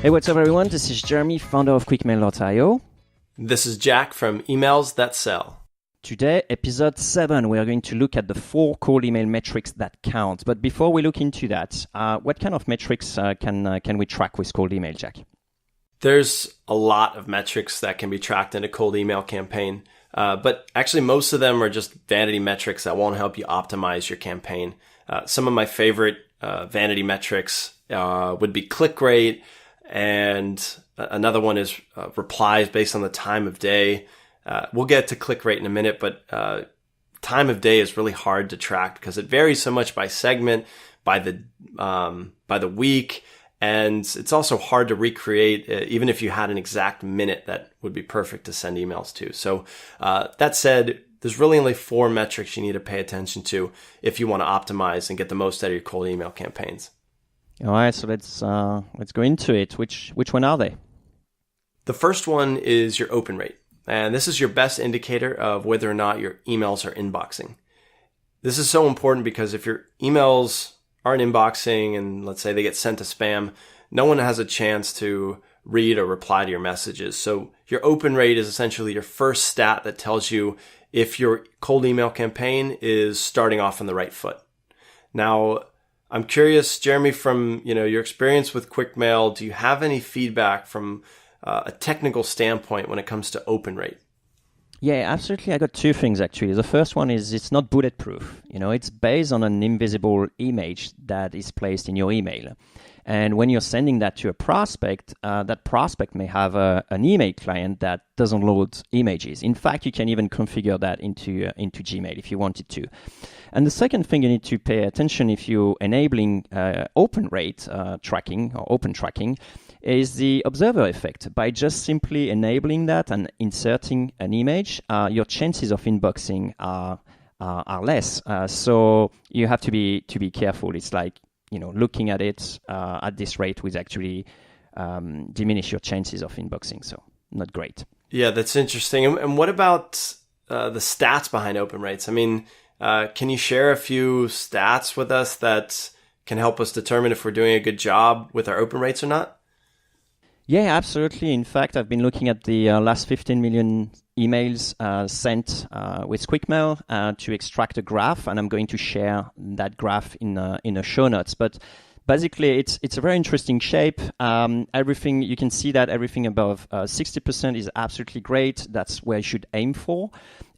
Hey, what's up, everyone? This is Jeremy, founder of QuickMail.io. This is Jack from Emails That Sell. Today, episode 7, we are going to look at the 4 cold email metrics that count. But before we look into that, what kind of metrics can we track with cold email, Jack? There's a lot of metrics that can be tracked in a cold email campaign, but actually most of them are just vanity metrics that won't help you optimize your campaign. Some of my favorite vanity metrics would be click rate, and another one is replies based on the time of day. We'll get to click rate in a minute, but time of day is really hard to track because it varies so much by segment, by the week, and it's also hard to recreate. Even if you had an exact minute, that would be perfect to send emails to. So that said, there's really only 4 metrics you need to pay attention to if you want to optimize and get the most out of your cold email campaigns. All right, so let's go into it. Which one are they? The first one is your open rate. And this is your best indicator of whether or not your emails are inboxing. This is so important because if your emails aren't inboxing and let's say they get sent to spam, no one has a chance to read or reply to your messages. So your open rate is essentially your first stat that tells you if your cold email campaign is starting off on the right foot. Now, I'm curious, Jeremy, from your experience with QuickMail, do you have any feedback from a technical standpoint when it comes to open rate? Yeah, absolutely. I got 2 things, actually. The first one is it's not bulletproof. It's based on an invisible image that is placed in your email. And when you're sending that to a prospect, that prospect may have an email client that doesn't load images. In fact, you can even configure that into Gmail if you wanted to. And the second thing you need to pay attention if you're enabling open rate tracking or open tracking is the observer effect. By just simply enabling that and inserting an image, your chances of inboxing are less. So you have to be careful. It's like looking at it at this rate would actually diminish your chances of inboxing. So not great. Yeah, that's interesting. And what about the stats behind open rates? I mean, can you share a few stats with us that can help us determine if we're doing a good job with our open rates or not? Yeah, absolutely. In fact, I've been looking at the last 15 million emails sent with QuickMail to extract a graph, and I'm going to share that graph in the show notes. But basically, it's a very interesting shape. Everything you can see that everything above 60% is absolutely great. That's where you should aim for.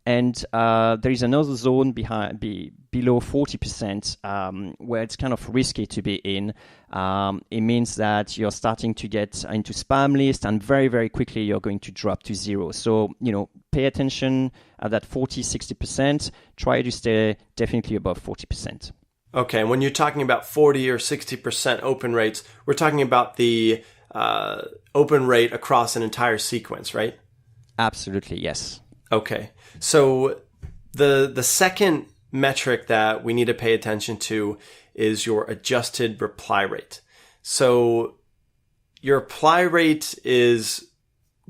And there is another zone below 40% where it's kind of risky to be in. It means that you're starting to get into spam list, and very, very quickly you're going to drop to 0. So, pay attention at that 40-60%. Try to stay definitely above 40%. Okay, and when you're talking about 40 or 60% open rates, we're talking about the open rate across an entire sequence, right? Absolutely, yes. Okay, so the second metric that we need to pay attention to is your adjusted reply rate. So your reply rate is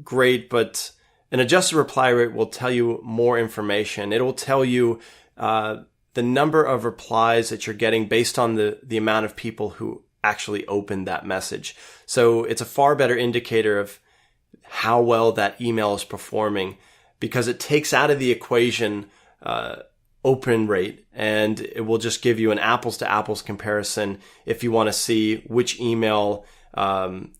great, but an adjusted reply rate will tell you more information. It will tell you the number of replies that you're getting based on the amount of people who actually opened that message. So it's a far better indicator of how well that email is performing, because it takes out of the equation open rate, and it will just give you an apples to apples comparison if you want to see which email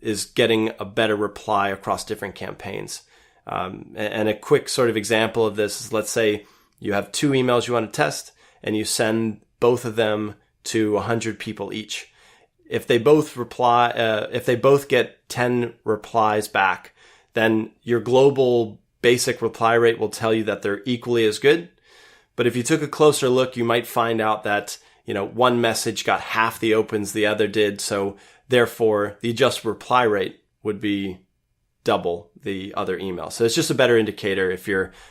is getting a better reply across different campaigns. And a quick sort of example of this is, let's say you have 2 emails you want to test and you send both of them to 100 people each. If they both get 10 replies back, then your global basic reply rate will tell you that they're equally as good. But if you took a closer look, you might find out that, one message got half the opens the other did. So therefore the adjusted reply rate would be double the other email. So it's just a better indicator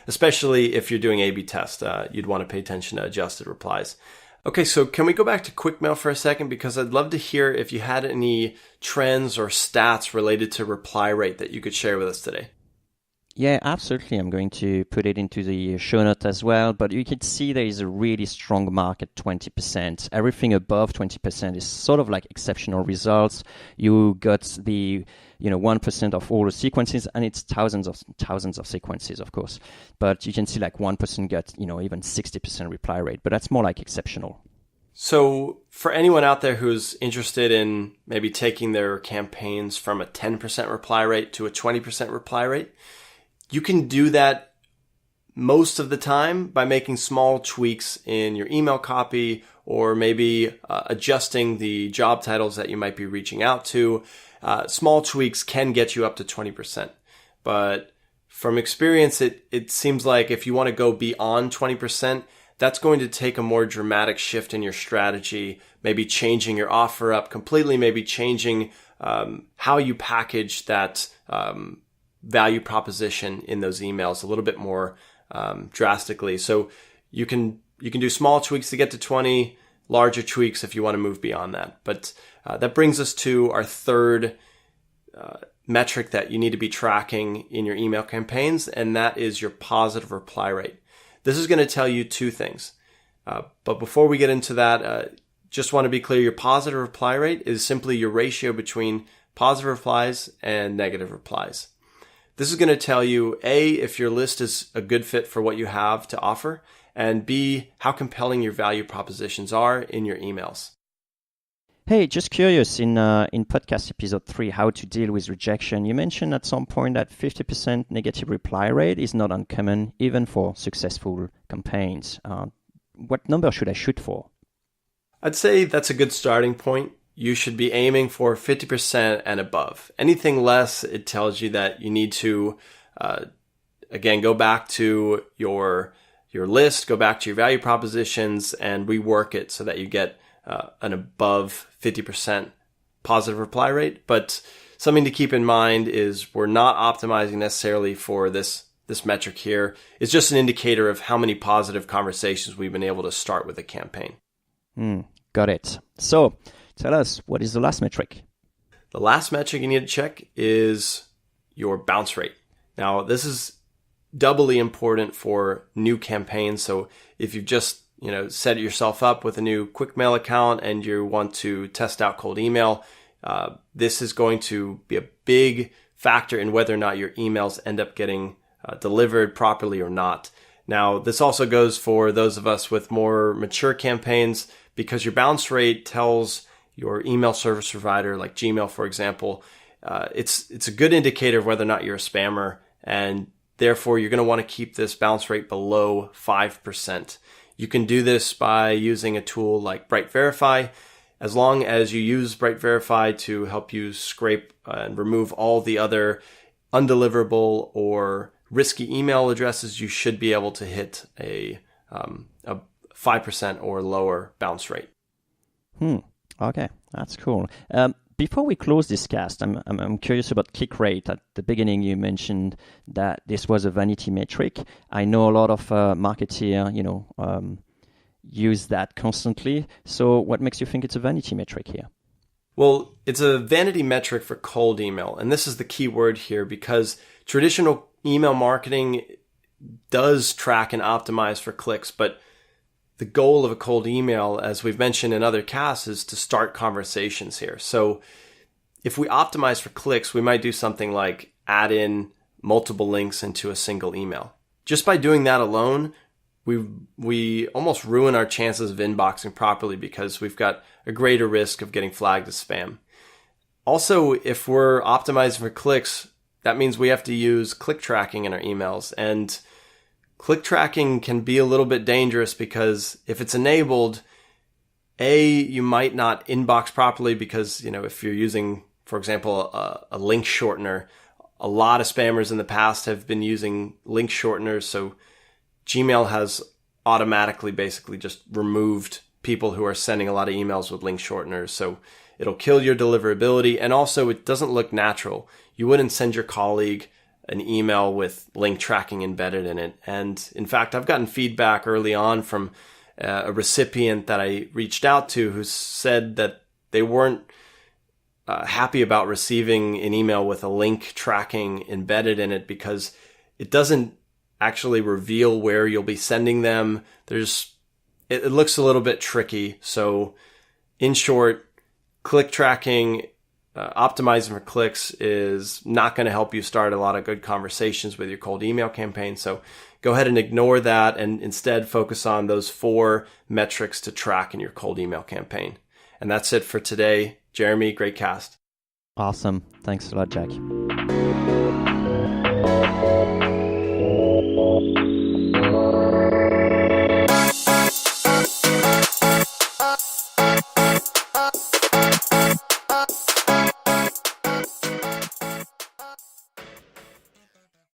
especially if you're doing A/B test, you'd want to pay attention to adjusted replies. Okay, so can we go back to QuickMail for a second? Because I'd love to hear if you had any trends or stats related to reply rate that you could share with us today. Yeah, absolutely. I'm going to put it into the show note as well. But you can see there is a really strong market, 20%. Everything above 20% is sort of like exceptional results. You got the 1% of all the sequences, and it's thousands of sequences, of course. But you can see like 1% got even 60% reply rate. But that's more like exceptional. So for anyone out there who's interested in maybe taking their campaigns from a 10% reply rate to a 20% reply rate, you can do that most of the time by making small tweaks in your email copy, or maybe adjusting the job titles that you might be reaching out to. Small tweaks can get you up to 20%. But from experience, it seems like if you want to go beyond 20%, that's going to take a more dramatic shift in your strategy, maybe changing your offer up completely, maybe changing how you package that value proposition in those emails a little bit more drastically. So you can do small tweaks to get to 20, larger tweaks if you want to move beyond that. But that brings us to our third metric that you need to be tracking in your email campaigns, and that is your positive reply rate. This is going to tell you two things. But before we get into that, just want to be clear, your positive reply rate is simply your ratio between positive replies and negative replies. This is going to tell you, A, if your list is a good fit for what you have to offer, and B, how compelling your value propositions are in your emails. Hey, just curious, in podcast episode 3, how to deal with rejection, you mentioned at some point that 50% negative reply rate is not uncommon, even for successful campaigns. What number should I shoot for? I'd say that's a good starting point. You should be aiming for 50% and above. Anything less, it tells you that you need to, again, go back to your list, go back to your value propositions, and rework it so that you get an above 50% positive reply rate. But something to keep in mind is we're not optimizing necessarily for this metric here. It's just an indicator of how many positive conversations we've been able to start with a campaign. Got it. So tell us, what is the last metric? The last metric you need to check is your bounce rate. Now, this is doubly important for new campaigns. So if you've just set yourself up with a new quick mail account and you want to test out cold email, this is going to be a big factor in whether or not your emails end up getting delivered properly or not. Now, this also goes for those of us with more mature campaigns, because your bounce rate tells your email service provider, like Gmail, for example, it's a good indicator of whether or not you're a spammer, and therefore you're going to want to keep this bounce rate below 5%. You can do this by using a tool like BrightVerify. As long as you use BrightVerify to help you scrape and remove all the other undeliverable or risky email addresses, you should be able to hit a 5% or lower bounce rate. Okay, that's cool. Before we close this cast, I'm curious about click rate. At the beginning, you mentioned that this was a vanity metric. I know a lot of marketeers, use that constantly. So what makes you think it's a vanity metric here? Well, it's a vanity metric for cold email. And this is the key word here, because traditional email marketing does track and optimize for clicks, but the goal of a cold email, as we've mentioned in other casts, is to start conversations here. So if we optimize for clicks, we might do something like add in multiple links into a single email. Just by doing that alone, we almost ruin our chances of inboxing properly, because we've got a greater risk of getting flagged as spam. Also, if we're optimizing for clicks, that means we have to use click tracking in our emails. And click tracking can be a little bit dangerous, because if it's enabled, you might not inbox properly, because, if you're using, for example, a link shortener, a lot of spammers in the past have been using link shorteners. So Gmail has automatically basically just removed people who are sending a lot of emails with link shorteners. So it'll kill your deliverability. And also, it doesn't look natural. You wouldn't send your colleague an email with link tracking embedded in it. And in fact, I've gotten feedback early on from a recipient that I reached out to who said that they weren't happy about receiving an email with a link tracking embedded in it, because it doesn't actually reveal where you'll be sending them. It looks a little bit tricky. So in short, click tracking, optimizing for clicks is not going to help you start a lot of good conversations with your cold email campaign. So go ahead and ignore that and instead focus on those 4 metrics to track in your cold email campaign. And that's it for today. Jeremy, great cast. Awesome. Thanks a lot, Jack.